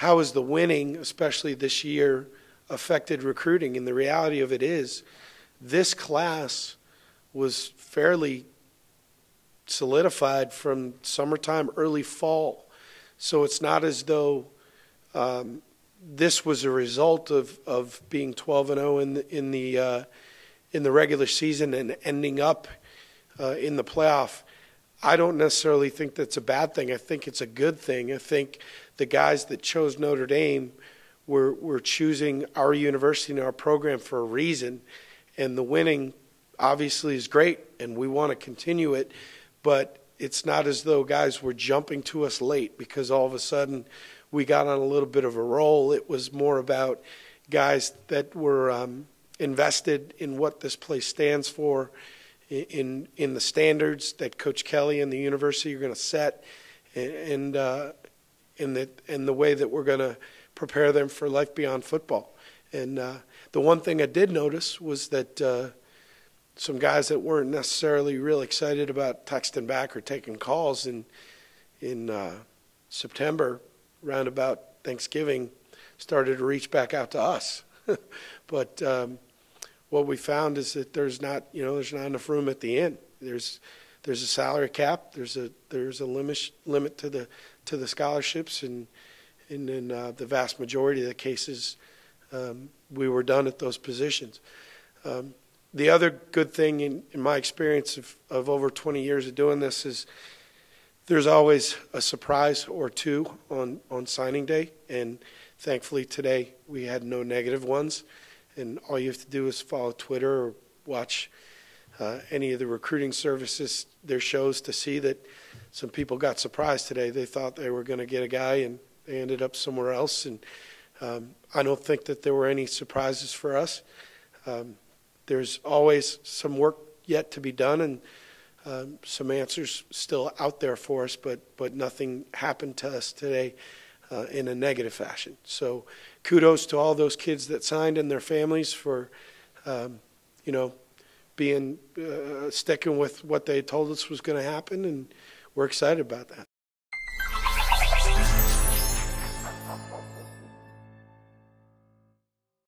how has the winning, especially this year, affected recruiting? And the reality of it is, this class was fairly solidified from summertime, early fall. So it's not as though this was a result of being 12-0 in the regular season and ending up in the playoff. I don't necessarily think that's a bad thing. I think it's a good thing. I think the guys that chose Notre Dame were choosing our university and our program for a reason, and the winning obviously is great, and we want to continue it, but it's not as though guys were jumping to us late because all of a sudden we got on a little bit of a roll. It was more about guys that were invested in what this place stands for, in the standards that Coach Kelly and the university are going to set, and the way that we're going to prepare them for life beyond football. And the one thing I did notice was that some guys that weren't necessarily real excited about texting back or taking calls in September, around about Thanksgiving, started to reach back out to us. But what we found is that there's not enough room at the end. There's a salary cap. There's a limit to the scholarships, and in the vast majority of the cases, we were done at those positions. The other good thing in my experience of over 20 years of doing this is there's always a surprise or two on signing day, and thankfully today we had no negative ones. And all you have to do is follow Twitter or watch any of the recruiting services, their shows, to see that some people got surprised today. They thought they were going to get a guy, and they ended up somewhere else. And I don't think that there were any surprises for us. There's always some work yet to be done, and some answers still out there for us, but nothing happened to us today in a negative fashion. So kudos to all those kids that signed and their families for, being sticking with what they told us was going to happen, and we're excited about that.